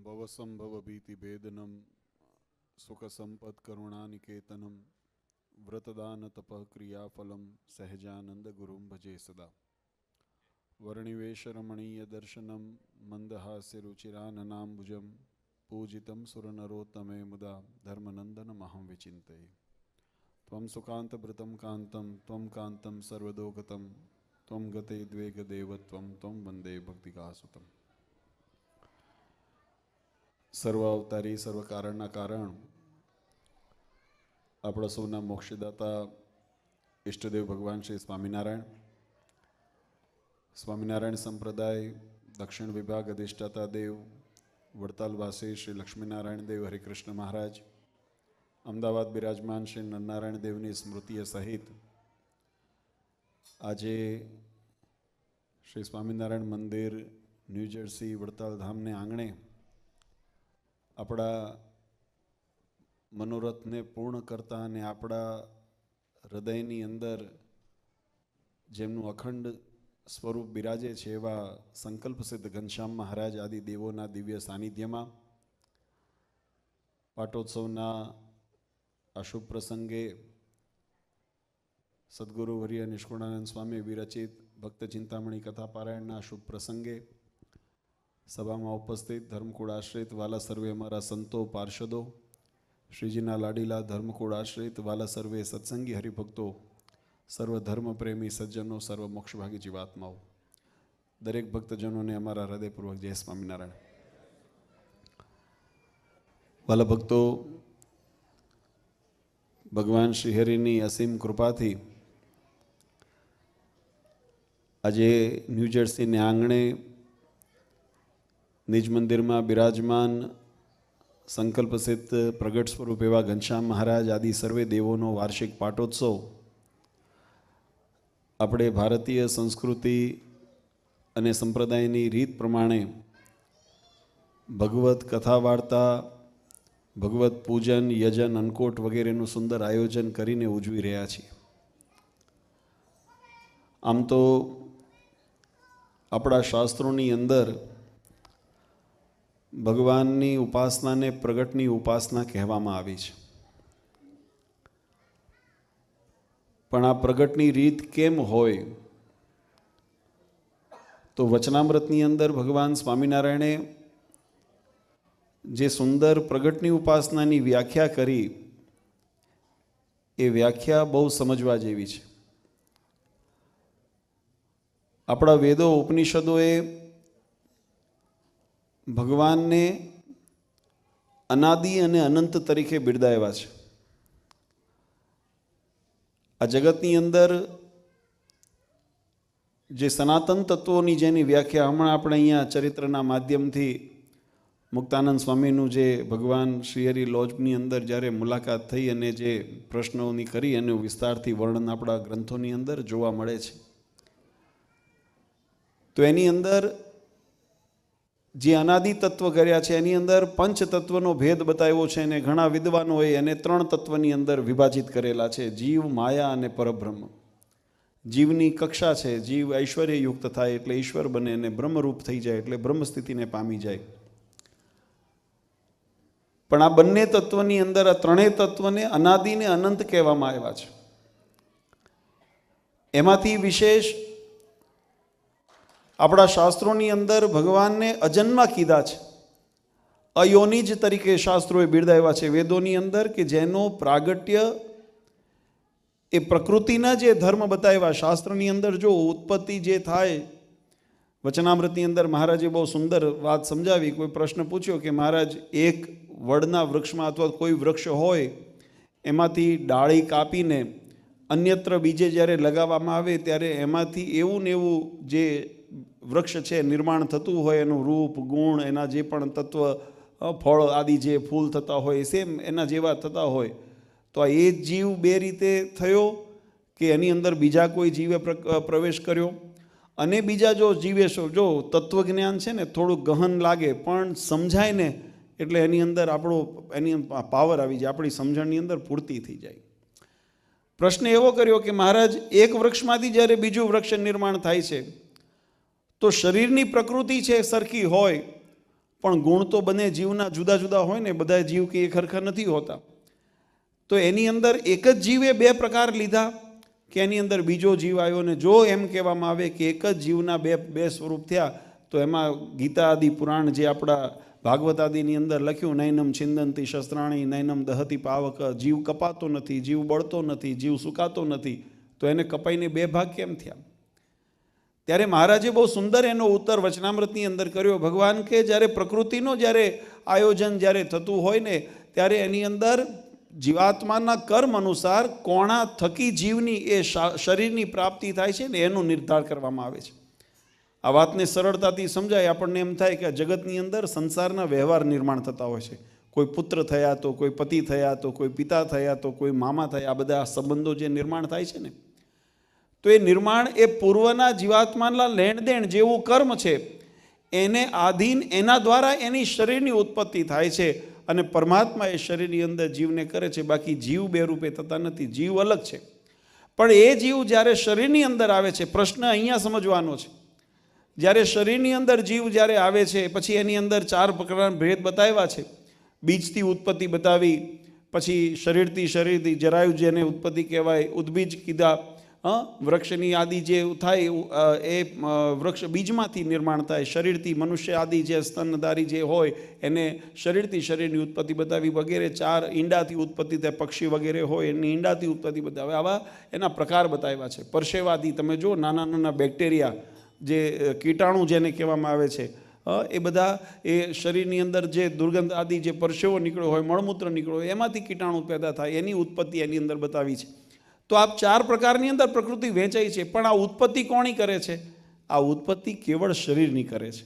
भवसंभव भीति भेदनम सुख संपद करुणानिकेतनम व्रतदान तपः क्रियाफलम सहजानंद गुरुं भजे सदा। वर्णिवेश रमणीय दर्शनम मंदहास्य रुचिराननाम्बुजम पूजितं सुरनरोत्तमे मुदा धर्मनंदन महं विचिन्तये। त्वं सुकान्तभृतं कान्तं त्वं कान्तं सर्वदोगतं त्वं गते द्वेगदेवत्वं त्वं वन्दे भक्तिकासुतम्। सर्व अवतारी सर्व कारणना कारण આપણા સૌના મોક્ષદાતા ઈષ્ટદેવ ભગવાન શ્રી સ્વામિનારાયણ, સ્વામિનારાયણ સંપ્રદાય દક્ષિણ વિભાગ અધિષ્ઠાતા દેવ વડતાલવાસી શ્રી લક્ષ્મીનારાયણ દેવ હરિકૃષ્ણ મહારાજ, અમદાવાદ બિરાજમાન શ્રી નરનારાયણ દેવની સ્મૃતિએ સહિત આજે શ્રી સ્વામિનારાયણ મંદિર ન્યૂ જર્સી વડતાલ ધામને આંગણે આપણા મનોરથને પૂર્ણ કરતા અને આપણા હૃદયની અંદર જેમનું અખંડ સ્વરૂપ બિરાજે છે એવા સંકલ્પ સિદ્ધ ઘનશ્યામ મહારાજ આદિ દેવોના દિવ્ય સાનિધ્યમાં પાટોત્સવના આ શુભ પ્રસંગે સદગુરુ વર્ય નિષ્કુળાનંદ સ્વામી વિરચિત ભક્ત ચિંતામણી કથા પારાયણના શુભ પ્રસંગે સભામાં ઉપસ્થિત ધર્મકુળ આશ્રિત વાલા સર્વે અમારા સંતો પાર્ષદો, શ્રીજીના લાડીલા ધર્મકુળ આશ્રિત વાલા સર્વે સત્સંગી હરિભક્તો, સર્વ ધર્મ પ્રેમી સજ્જનો, સર્વ મોક્ષભાગી જીવાત્માઓ, દરેક ભક્તજનોને અમારા હૃદયપૂર્વક જય સ્વામિનારાયણ. વાલા ભક્તો, ભગવાન શ્રીહરિની અસીમ કૃપાથી આજે ન્યૂ જર્સીને આંગણે નિજ મંદિરમાં બિરાજમાન સંકલ્પસિદ્ધ પ્રગટ સ્વરૂપ એવા ઘનશ્યામ મહારાજ આદિ સર્વે દેવોનો વાર્ષિક પાટોત્સવ આપણે ભારતીય સંસ્કૃતિ અને સંપ્રદાયની રીત પ્રમાણે ભગવત કથા વાર્તા, ભગવત પૂજન, યજન, અન્નકોટ વગેરેનું સુંદર આયોજન કરીને ઉજવી રહ્યા છીએ. આમ તો આપણા શાસ્ત્રોની અંદર ભગવાનની ઉપાસનાને પ્રગટની ઉપાસના કહેવામાં આવી છે, પણ આ પ્રગટની રીત કેમ હોય તો વચનામૃતની અંદર ભગવાન સ્વામિનારાયણે જે સુંદર પ્રગટની ઉપાસનાની વ્યાખ્યા કરી એ વ્યાખ્યા બહુ સમજવા જેવી છે. આપણા વેદો ઉપનિષદોએ ભગવાનને અનાદિ અને અનંત તરીકે બિરદાવ્યા છે. આ જગતની અંદર જે સનાતન તત્વોની જેની વ્યાખ્યા હમણાં આપણે અહીંયા ચરિત્રના માધ્યમથી મુક્તાનંદ સ્વામીનું જે ભગવાન શ્રીહરિ લોજની અંદર જ્યારે મુલાકાત થઈ અને જે પ્રશ્નોની કરી એનું વિસ્તારથી વર્ણન આપણા ગ્રંથોની અંદર જોવા મળે છે, તો એની અંદર જે અનાદિ તત્વ કર્યા છે એની અંદર પંચ તત્વનો ભેદ બતાવ્યો છે અને ઘણા વિદ્વાનોએ એને 3 તત્વની અંદર વિભાજિત કરેલા છે: જીવ, માયા અને પરબ્રહ્મ. જીવની કક્ષા છે, જીવ ઐશ્વર્યયુક્ત થાય એટલે ઈશ્વર બને અને બ્રહ્મરૂપ થઈ જાય એટલે બ્રહ્મ સ્થિતિને પામી જાય. પણ આ બંને તત્વની અંદર આ 3 તત્વને અનાદિ ને અનંત કહેવામાં આવ્યા છે. એમાંથી વિશેષ આપણા શાસ્ત્રોની અંદર ભગવાનને અજન્મા કીધા છે, અયોનિજ તરીકે શાસ્ત્રોએ બિરદાવ્યા છે વેદોની અંદર, કે જેનો પ્રાગટ્ય એ પ્રકૃતિના જે ધર્મ બતાવ્યા શાસ્ત્રની અંદર. જો ઉત્પત્તિ જે થાય, વચનામૃતની અંદર મહારાજે બહુ સુંદર વાત સમજાવી. કોઈ પ્રશ્ન પૂછ્યો કે મહારાજ, એક વડના વૃક્ષમાં અથવા કોઈ વૃક્ષ હોય એમાંથી ડાળી કાપીને અન્યત્ર બીજે જ્યારે લગાવવામાં આવે ત્યારે એમાંથી એવું ને એવું જે વૃક્ષ છે નિર્માણ થતું હોય, એનું રૂપ, ગુણ, એના જે પણ તત્વ, ફળ આદિ જે ફૂલ થતા હોય સેમ એના જેવા થતા હોય, તો આ એ જ જીવ બે રીતે થયો કે એની અંદર બીજા કોઈ જીવે પ્રવેશ કર્યો? અને બીજા જો જીવેશો, જો તત્વજ્ઞાન છે ને થોડું ગહન લાગે પણ સમજાય ને એટલે એની અંદર એની પાવર આવી જાય, આપણી સમજણની અંદર પૂર્તિ થઈ જાય. પ્રશ્ન એવો કર્યો કે મહારાજ, એક વૃક્ષમાંથી જ્યારે બીજું વૃક્ષ નિર્માણ થાય છે તો શરીરની પ્રકૃતિ છે સરખી હોય પણ ગુણ તો બંને જીવના જુદા જુદા હોય ને, બધા જીવ કે એ ખરખર નથી હોતા. તો એની અંદર એક જ જીવે બે પ્રકાર લીધા કે એની અંદર બીજો જીવ આવ્યો? ને જો એમ કહેવામાં આવે કે એક જ જીવના બે સ્વરૂપ થયા, તો એમાં ગીતા આદિ પુરાણ જે આપણા ભાગવત આદિની અંદર લખ્યું, નૈનમ છિંદંતી શસ્ત્રાણી નૈનમ દહતી પાવક, જીવ કપાતો નથી, જીવ બળતો નથી, જીવ સુકાતો નથી, તો એને કપાઈને બે ભાગ કેમ થયા? ત્યારે મહારાજે બહુ સુંદર એનો ઉત્તર વચનામૃતની અંદર કર્યો. ભગવાન કે જ્યારે પ્રકૃતિનો જ્યારે આયોજન જ્યારે થતું હોય ને, ત્યારે એની અંદર જીવાત્માના કર્મ અનુસાર કોણા થકી જીવની એ શરીરની પ્રાપ્તિ થાય છે ને, એનો નિર્ધાર કરવામાં આવે છે. આ વાતને સરળતાથી સમજાય. આપણને એમ થાય કે જગતની અંદર સંસારના વ્યવહાર નિર્માણ થતા હોય છે. કોઈ પુત્ર થયા તો, કોઈ પતિ થયા તો, કોઈ પિતા થયા તો, કોઈ મામા થયા. આ બધા સંબંધો જે નિર્માણ થાય છે ને, તો એ નિર્માણ એ પૂર્વના જીવાત્માના લેણદેણ જેવું કર્મ છે, એને આધીન એના દ્વારા એની શરીરની ઉત્પત્તિ થાય છે. અને પરમાત્મા એ શરીરની અંદર જીવને કરે છે. બાકી જીવ બે રૂપે થતા નથી, જીવ અલગ છે. પણ એ જીવ જ્યારે શરીરની અંદર આવે છે, પ્રશ્ન અહીંયા સમજવાનો છે. જ્યારે શરીરની અંદર જીવ જ્યારે આવે છે, પછી એની અંદર 4 પ્રકારના ભેદ બતાવ્યા છે. બીજથી ઉત્પત્તિ બતાવી, પછી શરીરથી જરાયુ જેને ઉત્પત્તિ કહેવાય, ઉદ્બીજ કીધા. વૃક્ષની આદિ જે થાય એ વૃક્ષ બીજમાંથી નિર્માણ થાય. શરીરથી મનુષ્ય આદિ જે સ્તનધારી જે હોય એને શરીરથી શરીરની ઉત્પત્તિ બતાવી વગેરે. 4 ઈંડાથી ઉત્પત્તિ થાય, પક્ષી વગેરે હોય એની ઈંડાથી ઉત્પત્તિ બતાવે. આવા એના પ્રકાર બતાવ્યા છે. પરસેવાથી તમે જો નાના નાના બેક્ટેરિયા જે કીટાણુ જેને કહેવામાં આવે છે, એ બધા એ શરીરની અંદર જે દુર્ગંધ આદિ જે પરસેવો નીકળ્યો હોય, મળમૂત્ર નીકળ્યો હોય, એમાંથી કીટાણુ પેદા થાય, એની ઉત્પત્તિ એની અંદર બતાવી છે. તો આ 4 પ્રકારની અંદર પ્રકૃતિ વહેંચાઈ છે. પણ આ ઉત્પત્તિ કોની કરે છે? આ ઉત્પત્તિ કેવળ શરીરની કરે છે.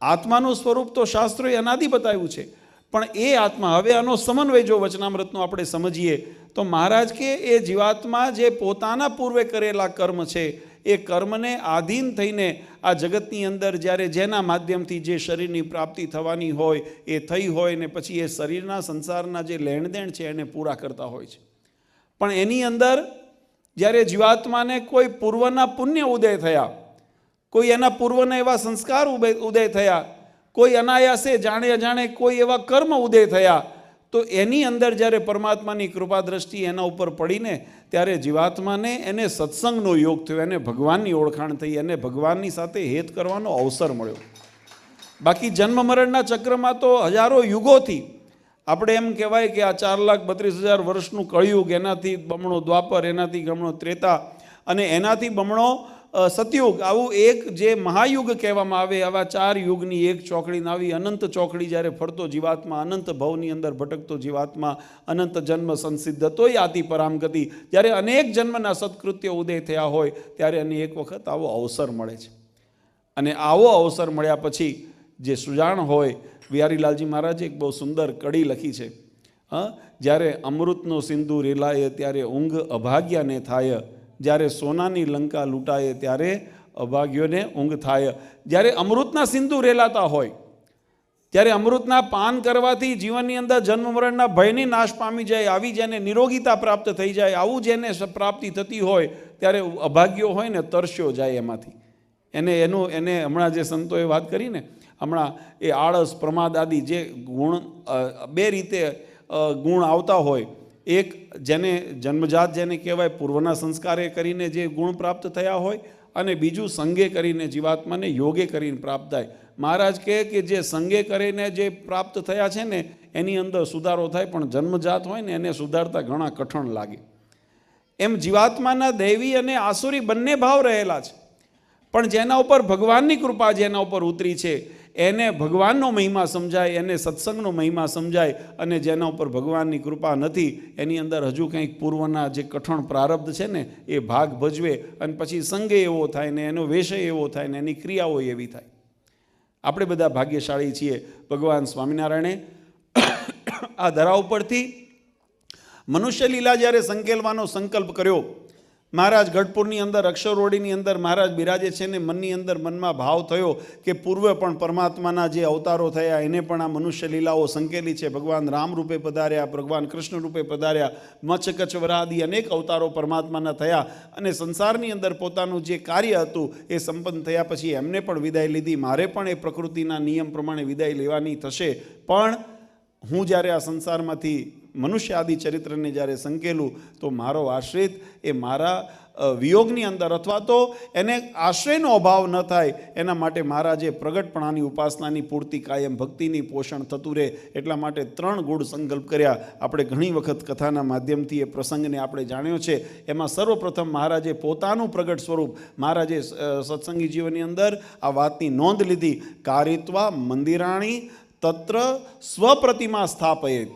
આત્માનું સ્વરૂપ તો શાસ્ત્રોએ અનાદિ બતાવ્યું છે. પણ એ આત્મા, હવે આનો સમન્વય જો વચનામૃતનો આપણે સમજીએ તો મહારાજ કે એ જીવાત્મા જે પોતાના પૂર્વે કરેલા કર્મ છે, એ કર્મને આધીન થઈને આ જગતની અંદર જ્યારે જેના માધ્યમથી જે શરીરની પ્રાપ્તિ થવાની હોય એ થઈ હોય, ને પછી એ શરીરના સંસારના જે લેણદેણ છે એને પૂરા કરતા હોય છે. પણ એની અંદર જ્યારે જીવાત્માને કોઈ પૂર્વના પુણ્ય ઉદય થયા, કોઈ એના પૂર્વના એવા સંસ્કાર ઉદય થયા, કોઈ અનાયાસે જાણે અજાણે કોઈ એવા કર્મ ઉદય થયા, તો એની અંદર જ્યારે પરમાત્માની કૃપા દ્રષ્ટિ એના ઉપર પડીને ત્યારે જીવાત્માને એને સત્સંગનો યોગ થયો, એને ભગવાનની ઓળખાણ થઈ, એને ભગવાનની સાથે હેત કરવાનો અવસર મળ્યો. બાકી જન્મ મરણના ચક્રમાં તો હજારો યુગોથી આપણે એમ કહેવાય કે આ 4,32,000 વર્ષનું કળિયુગ, એનાથી બમણો દ્વાપર, એનાથી બમણો ત્રેતા અને એનાથી બમણો સતયુગ, આવું એક જે મહાયુગ કહેવામાં આવે, આવા 4 યુગની એક ચોકડીને આવી અનંત ચોકડી જ્યારે ફરતો જીવાત્મા, અનંત ભવની અંદર ભટકતો જીવાત્મા, અનંત જન્મ સંસિદ્ધ તોય આતિ પરામગતિ, જ્યારે અનેક જન્મના સત્કૃત્ય ઉદય થયા હોય ત્યારે એને એક વખત આવો અવસર મળે છે. અને આવો અવસર મળ્યા પછી જે સુજાણ હોય, બિહારીલાલજી મહારાજે એક બહુ સુંદર કડી લખી છે. જ્યારે અમૃતનો સિંધુ રેલાય ત્યારે ઊંઘ અભાગ્યાને થાય, જ્યારે સોનાની લંકા લૂંટાય ત્યારે અભાગ્યોને ઊંઘ થાય. જ્યારે અમૃતના સિંધુ રેલાતા હોય, ત્યારે અમૃતના પાન કરવાથી જીવનની અંદર જન્મ મરણના ભયની નાશ પામી જાય, આવી જેને નિરોગીતા પ્રાપ્ત થઈ જાય, આવું જેને પ્રાપ્તિ થતી હોય, ત્યારે અભાગ્યો હોય ને તરસ્યો જાય એમાંથી. એને હમણાં જે સંતોએ વાત કરી ને, હમણાં એ આળસ, પ્રમાદ આદિ જે ગુણ, 2 રીતે ગુણ આવતા હોય. એક જેને જન્મજાત જેને કહેવાય, પૂર્વના સંસ્કારે કરીને જે ગુણ પ્રાપ્ત થયા હોય, અને બીજું સંગે કરીને જીવાત્માને યોગે કરીને પ્રાપ્ત થાય. મહારાજ કહે કે જે સંગે કરીને જે પ્રાપ્ત થયા છે ને એની અંદર સુધારો થાય, પણ જન્મજાત હોય ને એને સુધારતા ઘણા કઠણ લાગે. એમ જીવાત્માના દૈવી અને આસુરી બંને ભાવ રહેલા છે. પણ જેના ઉપર ભગવાનની કૃપા જેના ઉપર ઉતરી છે એને ભગવાનનો મહિમા સમજાય, એને સત્સંગનો મહિમા સમજાય. અને જેના ઉપર ભગવાનની કૃપા નથી એની અંદર હજુ કંઈક પૂર્વના જે કઠણ પ્રારબ્ધ છે ને એ ભાગ ભજવે, અને પછી સંગે એવો થાય ને એનો વેશય એવો થાય ને એની ક્રિયાઓ એવી થાય. આપણે બધા ભાગ્યશાળી છીએ. ભગવાન સ્વામિનારાયણે આ ધરા ઉપરથી મનુષ્ય લીલા જ્યારે સંકેલવાનો સંકલ્પ કર્યો, મહારાજ ગઢપુરની અંદર અક્ષરરોડીની અંદર મહારાજ બિરાજે છે ને મનની અંદર મનમાં ભાવ થયો કે પૂર્વે પણ પરમાત્માના જે અવતારો થયા એને પણ આ મનુષ્ય લીલાઓ સંકેલી છે. ભગવાન રામ રૂપે પધાર્યા, ભગવાન કૃષ્ણ રૂપે પધાર્યા, મત્સ્ય કચ્છ વરાદી અનેક અવતારો પરમાત્માના થયા અને સંસારની અંદર પોતાનું જે કાર્ય હતું એ સંપન્ન થયા પછી એમને પણ વિદાય લીધી. મારે પણ એ પ્રકૃતિના નિયમ પ્રમાણે વિદાય લેવાની થશે. પણ હું જ્યારે આ સંસારમાંથી મનુષ્ય આદિ ચરિત્રને જ્યારે સંકેલું તો મારો આશ્રિત એ મારા વિયોગની અંદર અથવા તો એને આશ્રયનો અભાવ ન થાય એના માટે મારા જે પ્રગટપણાની ઉપાસનાની પૂર્તિ કાયમ ભક્તિની પોષણ થતું રહે એટલા માટે 3 ગૂઢ સંકલ્પ કર્યા. આપણે ઘણી વખત કથાના માધ્યમથી એ પ્રસંગને આપણે જાણ્યો છે. એમાં સર્વપ્રથમ મહારાજે પોતાનું પ્રગટ સ્વરૂપ મહારાજે સત્સંગી જીવનની અંદર આ વાતની નોંધ લીધી. કારિત્વા મંદિરાણી તત્ર સ્વપ્રતિમા સ્થાપયેત.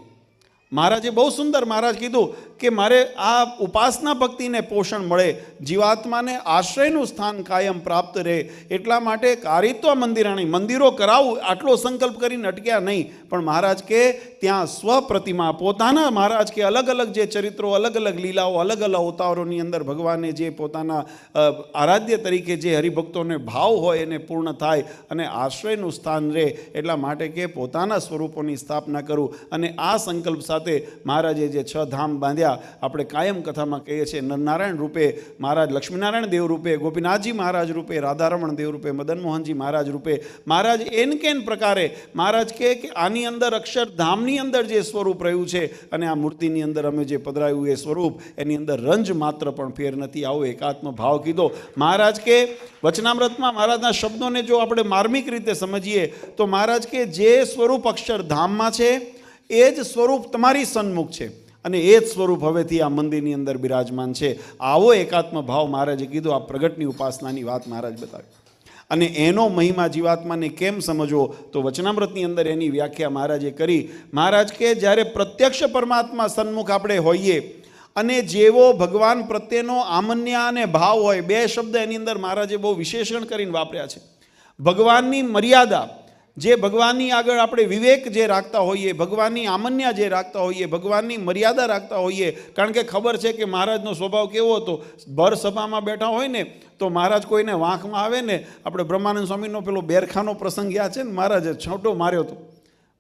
મહારાજે બહુ સુંદર મહારાજ કીધું કે મારે આ ઉપાસના ભક્તિને પોષણ મળે, જીવાત્માને આશ્રયનું સ્થાન કાયમ પ્રાપ્ત રહે એટલા માટે કારિત્વ મંદિરાણી, મંદિરો કરાવું આટલો સંકલ્પ કરીને અટક્યા નહીં. પણ મહારાજ કે ત્યાં સ્વપ્રતિમા પોતાના મહારાજ કે અલગ અલગ જે ચરિત્રો, અલગ અલગ લીલાઓ, અલગ અલગ અવતારોની અંદર ભગવાને જે પોતાના આરાધ્ય તરીકે જે હરિભક્તોને ભાવ હોય એને પૂર્ણ થાય અને આશ્રયનું સ્થાન રહે એટલા માટે કે પોતાના સ્વરૂપોની સ્થાપના કરું. અને આ સંકલ્પ સાથે મહારાજે જે 6 ધામ બાંધ્યા. આપણે કાયમ કથામાં કહીએ છીએ નરનારાયણ રૂપે મહારાજ, લક્ષ્મીનારાયણ દેવ રૂપે, ગોપીનાથજી મહારાજ રૂપે, રાધારમણ દેવ રૂપે, મદન મોહનજી મહારાજ રૂપે મહારાજ એન કેન પ્રકારે મહારાજ કે આની અંદર અક્ષરધામની અંદર જે સ્વરૂપ રહ્યું છે અને આ મૂર્તિની અંદર અમે જે પધરાયું એ સ્વરૂપ એની અંદર રંજ માત્ર પણ ફેર નથી. આવો એકાત્મ ભાવ કીધો મહારાજ કે વચનામૃતમાં મહારાજના શબ્દોને જો આપણે માર્મિક રીતે સમજીએ તો મહારાજ કે જે સ્વરૂપ અક્ષરધામમાં છે એ જ સ્વરૂપ તમારી સન્મુખ છે અને એ જ સ્વરૂપ હવેથી આ મંદિરની અંદર બિરાજમાન છે. આવો એકાત્મ ભાવ મહારાજે કીધો. આ પ્રગટની ઉપાસનાની વાત મહારાજ બતાવી અને એનો મહિમા જીવાત્માને કેમ સમજવો તો વચનામૃતની અંદર એની વ્યાખ્યા મહારાજે કરી. મહારાજ કે જ્યારે પ્રત્યક્ષ પરમાત્મા સન્મુખ આપણે હોઈએ અને જેવો ભગવાન પ્રત્યેનો આમન્ય અને ભાવ હોય, 2 શબ્દ એની અંદર મહારાજે બહુ વિશેષણ કરીને વાપર્યા છે. ભગવાનની મર્યાદા, જે ભગવાનની આગળ આપણે વિવેક જે રાખતા હોઈએ, ભગવાનની આમન્ય જે રાખતા હોઈએ, ભગવાનની મર્યાદા રાખતા હોઈએ. કારણ કે ખબર છે કે મહારાજનો સ્વભાવ કેવો હતો. ભર સભામાં બેઠા હોય ને તો મહારાજ કોઈને વાંકમાં આવે ને, આપણે બ્રહ્માનંદ સ્વામીનો પેલો બેરખાનો પ્રસંગ યાદ છે ને, મહારાજે છોટો માર્યો હતો.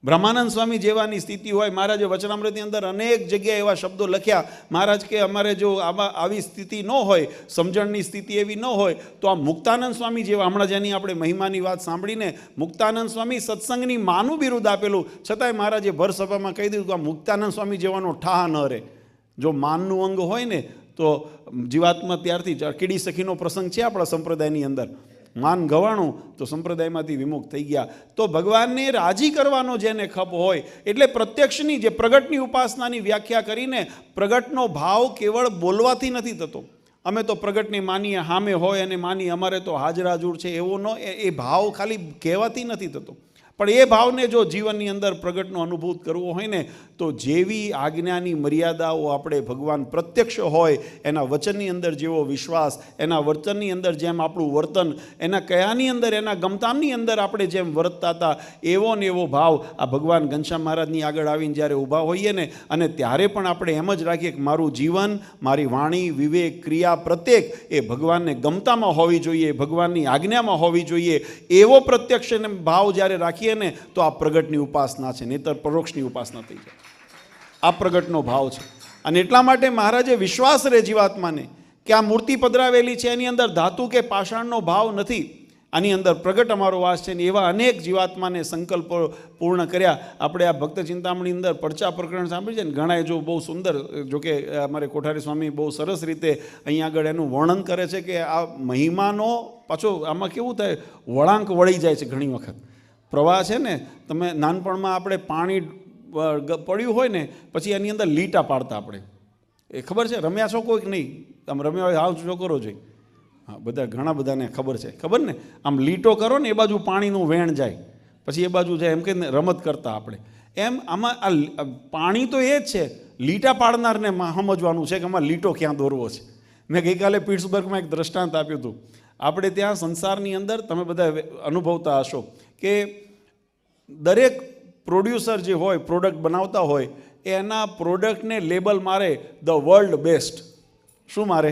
બ્રહ્માનંદ સ્વામી જેવાની સ્થિતિ હોય, મહારાજે વચનામૃતની અંદર અનેક જગ્યાએ એવા શબ્દો લખ્યા. મહારાજ કે અમારે જો આવી સ્થિતિ ન હોય, સમજણની સ્થિતિ એવી ન હોય તો આ મુક્તાનંદ સ્વામી જેવા, હમણાં જેની આપણે મહિમાની વાત સાંભળીને મુક્તાનંદ સ્વામી સત્સંગની માનું બિરુદ આપેલું, છતાંય મહારાજે ભર સભામાં કહી દીધું કે આ મુક્તાનંદ સ્વામી જેવાનો ઠાહ ન રહે. જો માનનું અંગ હોય ને તો જીવાત્મા ત્યારથી કીડી સખીનો પ્રસંગ છે આપણા સંપ્રદાયની અંદર, માન ગવાણું તો સંપ્રદાયમાંથી વિમુખ થઈ ગયા. તો ભગવાનને રાજી કરવાનો જેને ખપ હોય એટલે પ્રત્યક્ષની જે પ્રગટની ઉપાસનાની વ્યાખ્યા કરીને પ્રગટનો ભાવ કેવળ બોલવાથી નથી થતો. અમે તો પ્રગટને માનીએ, સામે હોય અને માનીએ, અમારે તો હાજરાજૂર છે એવો ન, એ ભાવ ખાલી કહેવાથી નથી થતો. પણ એ ભાવને જો જીવનની અંદર પ્રગટનો અનુભૂત કરવો હોય ને તો જેવી આજ્ઞાની મર્યાદાઓ આપણે ભગવાન પ્રત્યક્ષ હોય, એના વચનની અંદર જેવો વિશ્વાસ, એના વર્તનની અંદર જેમ આપણું વર્તન, એના કયાની અંદર, એના ગમતામની અંદર આપણે જેમ વર્તતા હતા એવો ને એવો ભાવ આ ભગવાન ઘનશ્યામ મહારાજની આગળ આવીને જ્યારે ઊભા હોઈએ ને અને ત્યારે પણ આપણે એમ જ રાખીએ કે મારું જીવન, મારી વાણી, વિવેક, ક્રિયા પ્રત્યેક એ ભગવાનને ગમતામાં હોવી જોઈએ, ભગવાનની આજ્ઞામાં હોવી જોઈએ. એવો પ્રત્યક્ષ ભાવ જ્યારે રાખીએ ને તો આ પ્રગટની ઉપાસના છે, નહીતર પરોક્ષની ઉપાસના થઈ જાય. આ પ્રગટનો ભાવ છે. અને એટલા માટે મહારાજે વિશ્વાસ રહે જીવાત્માને કે આ મૂર્તિ પધરાવેલી છે એની અંદર ધાતુ કે પાષાણનો ભાવ નથી, આની અંદર પ્રગટ અમારો વાસ છે. ને એવા અનેક જીવાત્માને સંકલ્પો પૂર્ણ કર્યા. આપણે આ ભક્ત ચિંતામણી અંદર પરચા પ્રકરણ સાંભળ્યું છે ને, ઘણાએ જો બહુ સુંદર, જોકે અમારે કોઠારી સ્વામી બહુ સરસ રીતે અહીં આગળ એનું વર્ણન કરે છે કે આ મહિમાનો પાછો આમાં કેવું થાય, વળાંક વળી જાય છે. ઘણી વખત પ્રવાહ છે ને, તમે નાનપણમાં આપણે પાણી પડ્યું હોય ને પછી એની અંદર લીટા પાડતા આપણે, એ ખબર છે, રમ્યા છો કોઈક નહીં? આમ રમ્યા હોય હાવ છોકરો જોઈ, હા બધા ઘણા બધાને ખબર છે, ખબર ને, આમ લીટો કરો ને એ બાજુ પાણીનું વેણ જાય, પછી એ બાજુ જાય, એમ કે રમત કરતા આપણે. એમ આમાં આ પાણી તો એ જ છે, લીટા પાડનારને સમજવાનું છે કે આમાં લીટો ક્યાં દોરવો છે. મેં ગઈકાલે પિટ્સબર્ગમાં એક દ્રષ્ટાંત આપ્યું હતું. આપણે ત્યાં સંસારની અંદર તમે બધા અનુભવતા હશો કે દરેક પ્રોડ્યુસર જે હોય, પ્રોડક્ટ બનાવતા હોય, એના પ્રોડક્ટને લેબલ મારે ધ વર્લ્ડ બેસ્ટ. શું મારે?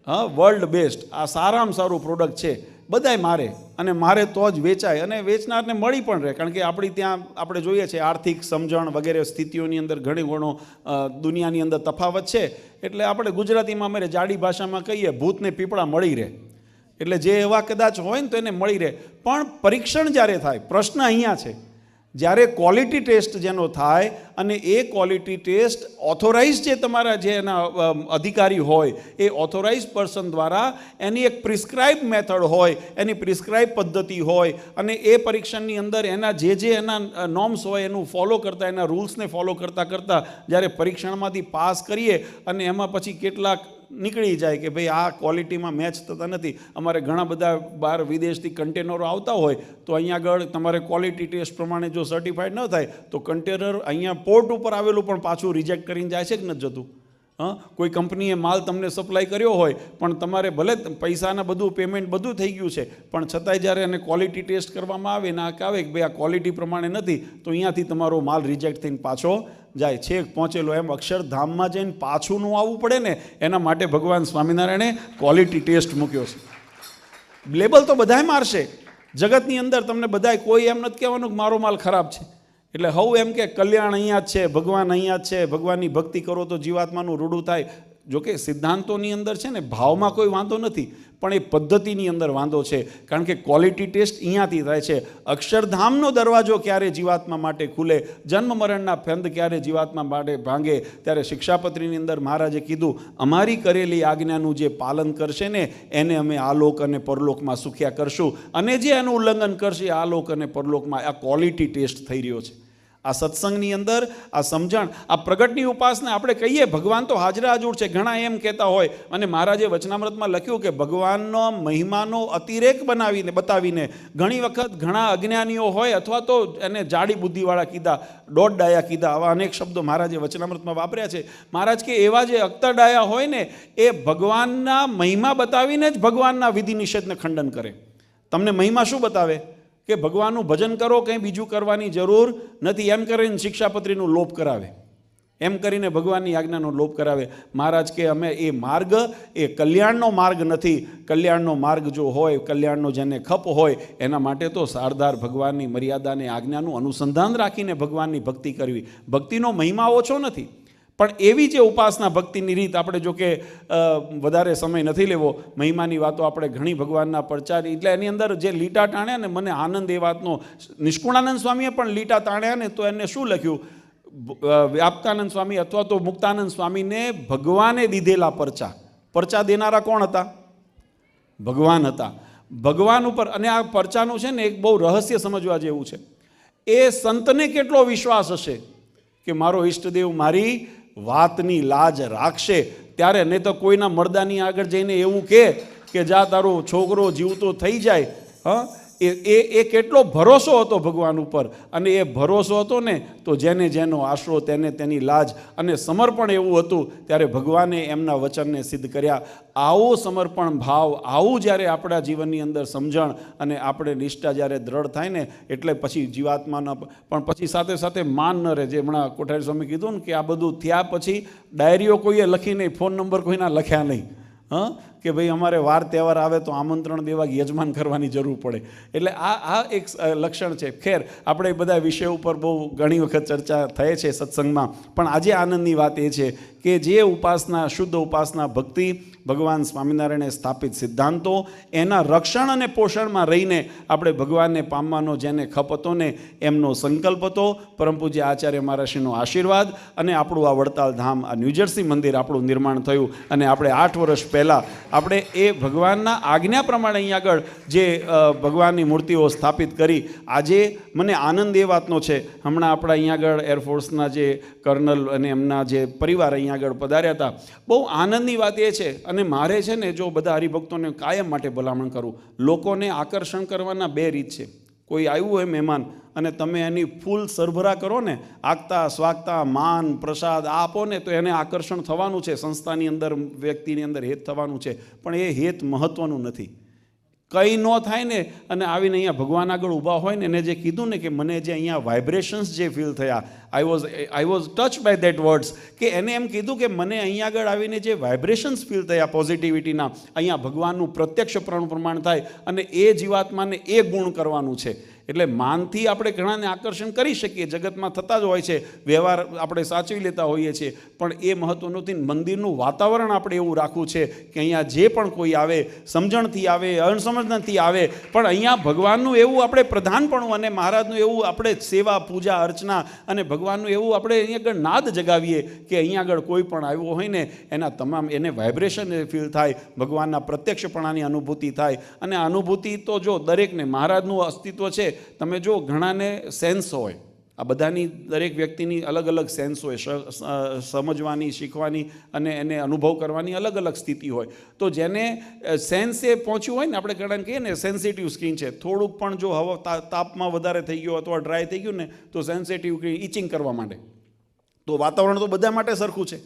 હા, વર્લ્ડ બેસ્ટ, આ સારામાં સારું પ્રોડક્ટ છે, બધાય મારે અને મારે તો જ વેચાય અને વેચનારને મળી પણ રહે. કારણ કે આપણી ત્યાં આપણે જોઈએ છે આર્થિક સમજણ વગેરે સ્થિતિઓની અંદર ઘણો દુનિયાની અંદર તફાવત છે. એટલે આપણે ગુજરાતીમાં અમારે જાડી ભાષામાં કહીએ ભૂતને પીપળા મળી રહે. એટલે જે એવા કદાચ હોય ને તો એને મળી રહે. પણ પરીક્ષણ જ્યારે થાય, પ્રશ્ન અહીંયા છે, જ્યારે ક્વોલિટી ટેસ્ટ જેનો થાય અને એ ક્વોલિટી ટેસ્ટ ઓથોરાઇઝ જે તમારા જે એના અધિકારી હોય એ ઓથોરાઇઝ પર્સન દ્વારા એની એક પ્રિસ્ક્રાઇબ મેથડ હોય, એની પ્રિસ્ક્રાઇબ પદ્ધતિ હોય અને એ પરીક્ષણની અંદર એના જે એના નોર્મ્સ હોય એનું ફોલો કરતાં, એના રૂલ્સને ફોલો કરતાં જ્યારે પરીક્ષણમાંથી પાસ કરીએ અને એમાં પછી કેટલાક નીકળી જાય કે ભાઈ આ ક્વોલિટીમાં મેચ થતા નથી. અમારે ઘણા બધા બહાર વિદેશથી કન્ટેનરો આવતા હોય તો અહીંયા આગળ તમારે ક્વોલિટી ટેસ્ટ પ્રમાણે જો સર્ટિફાઈડ ન થાય તો કન્ટેનર અહીંયા પોર્ટ ઉપર આવેલું પણ પાછું રિજેક્ટ કરીને જાય છે કે નથી જતું? કોઈ કંપનીએ માલ તમને સપ્લાય કર્યો હોય પણ તમારે ભલે પૈસાના બધું પેમેન્ટ બધું થઈ ગયું છે પણ છતાંય જ્યારે એને ક્વોલિટી ટેસ્ટ કરવામાં આવે ને આવે કે ભાઈ આ ક્વોલિટી પ્રમાણે નથી તો અહીંયાથી તમારો માલ રિજેક્ટ થઈને પાછો જાય, છેક પહોંચેલો. એમ અક્ષરધામમાં જઈને પાછું ન આવવું પડે ને એના માટે ભગવાન સ્વામિનારાયણે ક્વોલિટી ટેસ્ટ મૂક્યો છે. લેબલ તો બધાય મારશે જગતની અંદર, તમને બધાય, કોઈ એમ નથી કહેવાનું કે મારો માલ ખરાબ છે. એટલે હવ એમ કે કલ્યાણ અહીંયા જ છે, ભગવાન અહીંયા જ છે, ભગવાનની ભક્તિ કરો તો જીવાત્માનું રૂડું થાય. જોકે સિદ્ધાંતોની અંદર છે ને ભાવમાં કોઈ વાંધો નથી પણ એ પદ્ધતિની અંદર વાંધો છે. કારણ કે ક્વોલિટી ટેસ્ટ અહીંયાથી થાય છે. અક્ષરધામનો દરવાજો ક્યારે જીવાત્મા માટે ખુલે, જન્મ મરણના ફંદ ક્યારે જીવાત્મા માટે ભાંગે, ત્યારે શિક્ષાપત્રીની અંદર મહારાજે કીધું અમારી કરેલી આજ્ઞાનું જે પાલન કરશે ને એને અમે આલોક અને પરલોકમાં સુખ્યા કરશું, અને જે એનું ઉલ્લંઘન કરશે આલોક અને પરલોકમાં. આ ક્વોલિટી ટેસ્ટ થઈ રહ્યો છે આ સત્સંગની અંદર. આ સમજણ, આ પ્રગટની ઉપાસના આપણે કહીએ ભગવાન તો હાજરા હજુર છે. ઘણા એમ કહેતા હોય અને મહારાજે વચનામૃતમાં લખ્યું કે ભગવાનનો મહિમાનો અતિરેક બતાવીને ઘણી વખત ઘણા અજ્ઞાનીઓ હોય અથવા તો એને જાડી બુદ્ધિવાળા કીધા, દોઢ ડાયા કીધા, આવા અનેક શબ્દો મહારાજે વચનામૃતમાં વાપર્યા છે. મહારાજ કે એવા જે અક્તર ડાયા હોય ને એ ભગવાનના મહિમા બતાવીને જ ભગવાનના વિધિ નિષેધને ખંડન કરે. તમને મહિમા શું બતાવે કે ભગવાનનું ભજન કરો, કંઈ બીજું કરવાની જરૂર નથી, એમ કરીને શિક્ષાપત્રીનું લોપ કરાવે, એમ કરીને ભગવાનની આજ્ઞાનો લોપ કરાવે. મહારાજ કે અમે એ માર્ગ એ કલ્યાણનો માર્ગ નથી. કલ્યાણનો માર્ગ જો હોય, કલ્યાણનો જેને ખપ હોય એના માટે તો સારદાર ભગવાનની મર્યાદાને આજ્ઞાનું અનુસંધાન રાખીને ભગવાનની ભક્તિ કરવી. ભક્તિનો મહિમા ઓછો નથી પણ એવી જે ઉપાસના ભક્તિની રીત, આપણે જો કે વધારે સમય નથી લેવો, મહિમાની વાતો આપણે ઘણી ભગવાનના પરચારી, એટલે એની અંદર જે લીટા તાણ્યા ને મને આનંદ એ વાતનો, નિષ્કુળાનંદ સ્વામીએ પણ લીટા તાણ્યા ને તો એને શું લખ્યું, વ્યાપકાનંદ સ્વામી અથવા તો મુક્તાનંદ સ્વામીને ભગવાને દીધેલા પરચા દેનારા કોણ હતા? ભગવાન હતા. ભગવાન ઉપર, અને આ પરચાનું છે ને એક બહુ રહસ્ય સમજવા જેવું છે. એ સંતને કેટલો વિશ્વાસ હશે કે મારો ઈષ્ટદેવ મારી વાતની લાજ રાખશે, ત્યારે નહીં તો કોઈના મરદાની આગળ જઈને એવું કે જા તારો છોકરો જીવતો થઈ જાય. એ કેટલો ભરોસો હતો ભગવાન ઉપર, અને એ ભરોસો હતો ને તો જેને જેનો આશરો તેને તેની લાજ અને સમર્પણ એવું હતું, ત્યારે ભગવાને એમના વચનને સિદ્ધ કર્યા. આવો સમર્પણ ભાવ, આવું જ્યારે આપણા જીવનની અંદર સમજણ અને આપણે નિષ્ઠા જ્યારે દ્રઢ થાય ને એટલે પછી જીવાત્માના પણ પછી સાથે સાથે માન ન રહે. જે હમણાં કોઠારી સ્વામી કીધું ને કે આ બધું થયા પછી ડાયરીઓ કોઈએ લખી નહીં, ફોન નંબર કોઈના લખ્યા નહીં, કે ભાઈ અમારે વાર તહેવાર આવે તો આમંત્રણ દેવા યજમાન કરવાની જરૂર પડે. એટલે આ એક લક્ષણ છે. ખેર, આપણે બધા વિષયો ઉપર બહુ ઘણી વખત ચર્ચા થઈ છે સત્સંગમાં, પણ આજે આનંદની વાત એ છે કે જે ઉપાસના, શુદ્ધ ઉપાસના ભક્તિ, ભગવાન સ્વામિનારાયણે સ્થાપિત સિદ્ધાંતો, એના રક્ષણ અને પોષણમાં રહીને આપણે ભગવાનને પામવાનો જેને ખપ હતો ને એમનો સંકલ્પ હતો, પરમ પૂજ્ય આચાર્ય મહારાજશ્રીનો આશીર્વાદ, અને આપણું આ વડતાલ ધામ, આ ન્યૂજર્સી મંદિર આપણું નિર્માણ થયું. અને આપણે 8 વર્ષ પહેલાં આપણે એ ભગવાનના આજ્ઞા પ્રમાણે અહીં આગળ જે ભગવાનની મૂર્તિઓ સ્થાપિત કરી. આજે મને આનંદ એ વાતનો છે, હમણાં આપણા અહીં આગળ એરફોર્સના જે કર્નલ અને એમના જે પરિવાર અહીં આગળ પધાર્યા હતા, બહુ આનંદની વાત એ છે. અને મારે છે ને જો બધા હરિભક્તોને કાયમ માટે ભલામણ કરું, લોકોને આકર્ષણ કરવાના 2 રીત છે. કોઈ આવ્યું હોય મહેમાન અને તમે એની ફૂલ સરભરા કરો ને, આગતા સ્વાગતા માન પ્રસાદ આપો ને તો એને આકર્ષણ થવાનું છે, સંસ્થાની અંદર વ્યક્તિની અંદર હેત થવાનું છે, પણ એ હેત મહત્ત્વનું નથી. કંઈ ન થાય ને અને આવીને અહીંયા ભગવાન આગળ ઊભા હોય ને એને જે કીધું ને કે મને જે અહીંયા વાઇબ્રેશન્સ જે ફીલ થયા, I was touch by that words, કે એને એમ કીધું કે મને અહીંયા આગળ આવીને જે વાઇબ્રેશન્સ ફીલ થયા પોઝિટિવિટીના, અહીંયા ભગવાનનું પ્રત્યક્ષ પ્રમાણ થાય અને એ જીવાત્માને એ ગુણ કરવાનું છે. એટલે માનથી આપણે ઘણાને આકર્ષણ કરી શકીએ, જગતમાં થતા જ હોય છે, વ્યવહાર આપણે સાચવી લેતા હોઈએ છીએ, પણ એ મહત્ત્વ નથી. મંદિરનું વાતાવરણ આપણે એવું રાખવું છે કે અહીંયા જે પણ કોઈ આવે, સમજણથી આવે, અણસમજણથી આવે, પણ અહીંયા ભગવાનનું એવું આપણે પ્રધાનપણું અને મહારાજનું એવું આપણે સેવા, પૂજા, અર્ચના અને ભગવાનનું એવું આપણે અહીંયા આગળ નાદ જગાવીએ કે અહીંયા આગળ કોઈ પણ આવ્યો હોય ને એના તમામ એને વાઇબ્રેશન ફીલ થાય, ભગવાનના પ્રત્યક્ષપણાની અનુભૂતિ થાય. અને અનુભૂતિ તો જો દરેકને, મહારાજનું અસ્તિત્વ છે. તમે જો ઘણાને સેન્સ હોય, આ બધાની દરેક વ્યક્તિની અલગ અલગ સેન્સ હોય, સમજવાની, શીખવાની અને એને અનુભવ કરવાની અલગ અલગ સ્થિતિ હોય. તો જેને સેન્સ એ પહોંચ્યું હોય ને, આપણે ઘણાને કહીએ ને સેન્સિટિવ સ્કિન છે, થોડુંક પણ જો હવા તાપમાં વધારે થઈ ગયો અથવા ડ્રાય થઈ ગયું ને તો સેન્સિટિવ ઇચિંગ કરવા માંડે. તો વાતાવરણ તો બધા માટે સરખું છે,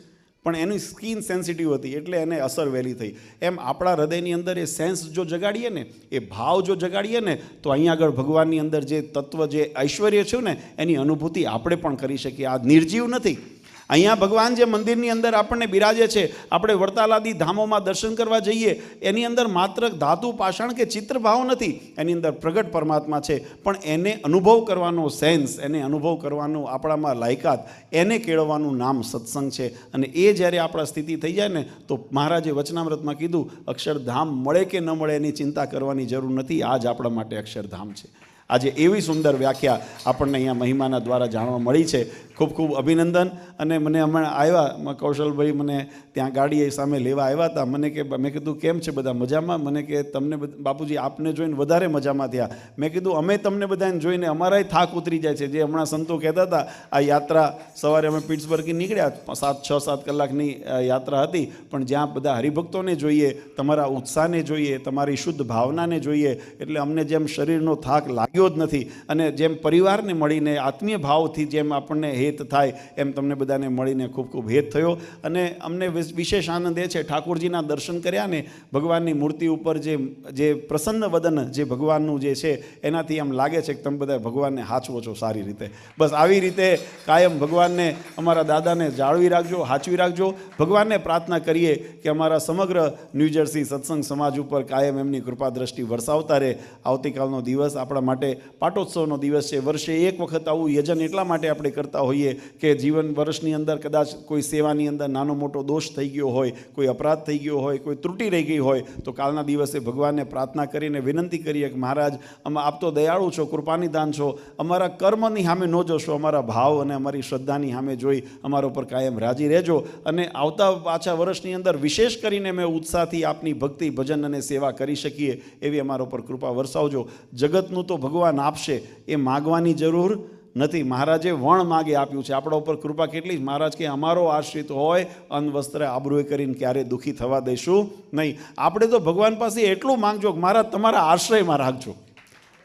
પણ એની સ્કિન સેન્સિટિવ હતી એટલે એને અસર વહેલી થઈ. એમ આપણા હૃદયની અંદર એ સેન્સ જો જગાડીએ ને, એ ભાવ જો જગાડીએ ને, તો અહીંયા આગળ ભગવાનની અંદર જે તત્વ, જે ઐશ્વર્ય છે ને, એની અનુભૂતિ આપણે પણ કરી શકીએ. આ નિર્જીવ નથી. અહીંયા ભગવાન જે મંદિરની અંદર આપણને બિરાજે છે, આપણે વડતાલાદી ધામોમાં દર્શન કરવા જઈએ, એની અંદર માત્ર ધાતુ, પાષાણ કે ચિત્ર ભાવ નથી, એની અંદર પ્રગટ પરમાત્મા છે. પણ એને અનુભવ કરવાનો સેન્સ, એને અનુભવ કરવાનું આપણામાં લાયકાત, એને કેળવવાનું નામ સત્સંગ છે. અને એ જ્યારે આપણા સ્થિતિ થઈ જાય ને, તો મહારાજે વચનામૃતમાં કીધું, અક્ષરધામ મળે કે ન મળે એની ચિંતા કરવાની જરૂર નથી, આ જ આપણા માટે અક્ષરધામ છે. આજે એવી સુંદર વ્યાખ્યા આપણને અહીંયા મહિમાના દ્વારા જાણવા મળી છે. ખૂબ ખૂબ અભિનંદન. અને મને હમણાં આવ્યા કૌશલભાઈ, મને ત્યાં ગાડીએ સામે લેવા આવ્યા હતા. મને કે, મેં કીધું કેમ છે બધા મજામાં? મને કે તમને બાપુજી આપને જોઈને વધારે મજામાં થયા. મેં કીધું અમે તમને બધાને જોઈને અમારાય થાક ઉતરી જાય છે. જે હમણાં સંતો કહેતા હતા, આ યાત્રા સવારે અમે પિટ્સબર્ગથી નીકળ્યા, 6-7 કલાકની યાત્રા હતી, પણ જ્યાં બધા હરિભક્તોને જોઈએ, તમારા ઉત્સાહને જોઈએ, તમારી શુદ્ધ ભાવનાને જોઈએ, એટલે અમને જેમ શરીરનો થાક લાગ્યો જ નથી. અને જેમ પરિવારને મળીને આત્મીય ભાવથી જેમ આપણને હેત થાય, એમ તમને બધાને મળીને ખૂબ ખૂબ હેત થયો. અને અમને વિશેષ આનંદ એ છે, ઠાકોરજીના દર્શન કર્યા ને, ભગવાનની મૂર્તિ ઉપર જે પ્રસન્ન વદન જે ભગવાનનું જે છે, એનાથી એમ લાગે છે કે તમે બધા ભગવાનને હાચવો છો સારી રીતે. બસ આવી રીતે કાયમ ભગવાનને, અમારા દાદાને જાળવી રાખજો, હાચવી રાખજો. ભગવાનને પ્રાર્થના કરીએ કે અમારા સમગ્ર ન્યૂજર્સી સત્સંગ સમાજ ઉપર કાયમ એમની કૃપા દ્રષ્ટિ વરસાવતા રહે. આવતીકાલનો દિવસ આપણા માટે પાટોત્સવનો દિવસ છે. વર્ષે એક વખત આવું યજન એટલા માટે આપણે કરતા હોઈએ કે જીવન વર્ષની અંદર કદાચ કોઈ સેવાની અંદર નાનો મોટો દોષ થઈ ગયો હોય, કોઈ અપરાધ થઈ ગયો હોય, કોઈ ત્રુટિ રહી ગઈ હોય, તો કાલના દિવસે ભગવાનને પ્રાર્થના કરીને વિનંતી કરીએ કે મહારાજ, આપ તો દયાળુ છો, કૃપાનિદાન છો, અમારા કર્મની સામે ન જોશો, અમારા ભાવ અને અમારી શ્રદ્ધાની સામે જોઈ અમારા ઉપર કાયમ રાજી રહેજો. અને આવતા પાછા વર્ષની અંદર વિશેષ કરીને અમે ઉત્સાહથી આપની ભક્તિ, ભજન અને સેવા કરી શકીએ એવી અમારા ઉપર કૃપા વરસાવજો. જગતનું તો ભગવાન આપશે, એ માગવાની જરૂર નથી. મહારાજે વણ માગે આપ્યું છે. આપણા ઉપર કૃપા કેટલી. મહારાજ કે અમારો આશ્રિત હોય, અન્ન વસ્ત્ર આબરૂએ કરીને ક્યારે દુઃખી થવા દઈશું નહીં. આપણે તો ભગવાન પાસે એટલું માંગજો કે મહારાજ તમારા આશ્રયમાં રાખજો.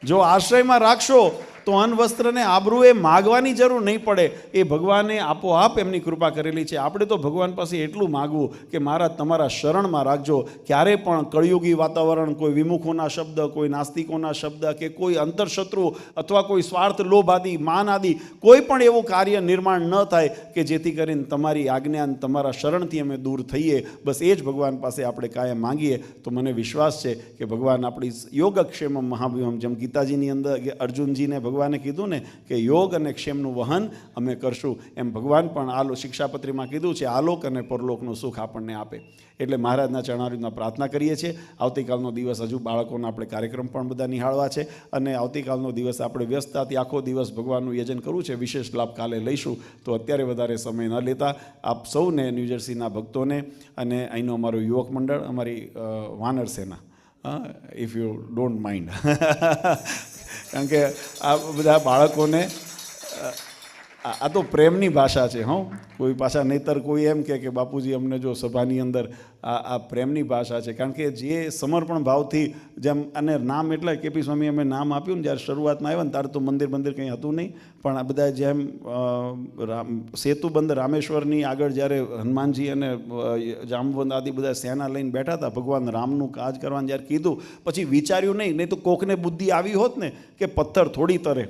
જો આશ્રયમાં રાખશો તો અન્ન વસ્ત્રને આબરૂએ માગવાની જરૂર નહીં પડે. એ ભગવાને આપોઆપ એમની કૃપા કરેલી છે. આપણે તો ભગવાન પાસે એટલું માગવું કે મહારાજ તમારા શરણમાં રાખજો. ક્યારે પણ કળિયુગી વાતાવરણ, કોઈ વિમુખોના શબ્દ, કોઈ નાસ્તિકોના શબ્દ, કે કોઈ અંતરશત્રુ અથવા કોઈ સ્વાર્થ, લોભ આદિ, માન આદિ કોઈ પણ એવું કાર્ય નિર્માણ ન થાય કે જેથી કરીને તમારી આજ્ઞા, તમારા શરણથી અમે દૂર થઈએ. બસ એ જ ભગવાન પાસે આપણે કાયમ માંગીએ. તો મને વિશ્વાસ છે કે ભગવાન આપણી યોગક્ષેમ મહાભિમમ, જેમ ગીતાજીની અંદર અર્જુનજીને ભગવાને કીધું ને કે યોગ અને ક્ષેમનું વહન અમે કરશું, એમ ભગવાન પણ આ શિક્ષાપત્રીમાં કીધું છે, આલોક અને પરલોકનું સુખ આપણને આપે. એટલે મહારાજના ચરણારવિંદમાં પ્રાર્થના કરીએ છીએ. આવતીકાલનો દિવસ હજુ બાળકોના આપણે કાર્યક્રમ પણ બધા નિહાળવા છે, અને આવતીકાલનો દિવસ આપણે વ્યસ્તતાથી આખો દિવસ ભગવાનનું યજન કરવું છે. વિશેષ લાભ કાલે લઈશું. તો અત્યારે વધારે સમય ન લેતા આપ સૌને, ન્યૂજર્સીના ભક્તોને અને અહીંનો અમારો યુવક મંડળ, અમારી વાનર સેના, ઇફ યુ ડોન્ટ માઇન્ડ, કારણ કે આ બધા બાળકોને આ તો પ્રેમની ભાષા છે. હો, કોઈ પાછા નહીતર કોઈ એમ કે બાપુજી અમને જો સભાની અંદર આ પ્રેમની ભાષા છે. કારણ કે જે સમર્પણ ભાવથી જેમ અને નામ એટલે કેપી સ્વામી અમે નામ આપ્યું ને જ્યારે શરૂઆતમાં આવ્યા ને ત્યારે તો મંદિર કંઈ હતું નહીં, પણ આ બધા જેમ સેતુબંધ રામેશ્વરની આગળ જ્યારે હનુમાનજી અને જામવંત આદિ બધા સેના લઈને બેઠા હતા, ભગવાન રામનું કાજ કરવાનું જ્યારે કીધું પછી વિચાર્યું નહીં તો કોકને બુદ્ધિ આવી હોત ને કે પથ્થર થોડી તરે,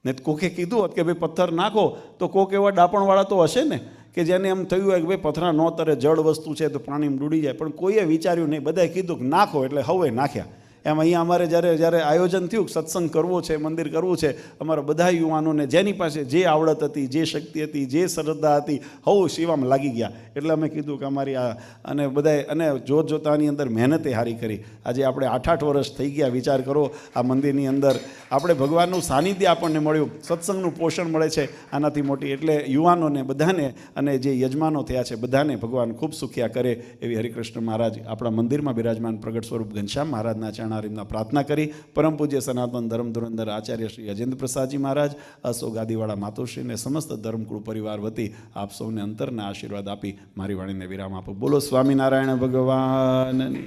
ને કોકે કીધું હોત કે ભાઈ પથ્થર નાખો તો કોક એવા ડાપણવાળા તો હશે ને કે જેને એમ થયું હોય કે ભાઈ પથરા ન તરે, જળ વસ્તુ છે તો પાણીમાં ડૂડી જાય, પણ કોઈએ વિચાર્યું નહીં. બધાએ કીધું કે નાખો એટલે હવે નાખ્યા. એમ અહીંયા અમારે જ્યારે આયોજન થયું સત્સંગ કરવો છે, મંદિર કરવું છે, અમારા બધા યુવાનોને જેની પાસે જે આવડત હતી, જે શક્તિ હતી, જે શ્રદ્ધા હતી, હવ સેવામાં લાગી ગયા. એટલે અમે કીધું કે અમારી અને બધાએ અને જોતાની અંદર મહેનતે હારી કરી. આજે આપણે 8 વર્ષ થઈ ગયા. વિચાર કરો, આ મંદિરની અંદર આપણે ભગવાનનું સાનિધ્ય આપણને મળ્યું, સત્સંગનું પોષણ મળે છે, આનાથી મોટી. એટલે યુવાનોને બધાને અને જે યજમાનો થયા છે બધાને ભગવાન ખૂબ સુખ્યા કરે એવી હરિકૃષ્ણ મહારાજ આપણા મંદિરમાં બિરાજમાન પ્રગટ સ્વરૂપ ઘનશ્યામ મહારાજના ચરણારવિંદમાં પ્રાર્થના કરી. પરમ પૂજ્ય સનાતન ધર્મ ધુરંધર આચાર્ય શ્રી અજેન્દ્ર પ્રસાદજી મહારાજ, અશોક ગાદીવાળા માતોશ્રીને સમસ્ત ધર્મકુળ પરિવાર વતી આપ સૌને અંતરના આશીર્વાદ આપી મારી વાણીને વિરામ આપો. બોલો સ્વામિનારાયણ ભગવાનની.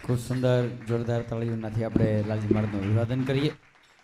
ખૂબ સુંદર જોરદાર તાળીઓનાથી આપણે લાલજી મહારાજનું અભિવાદન કરીએ.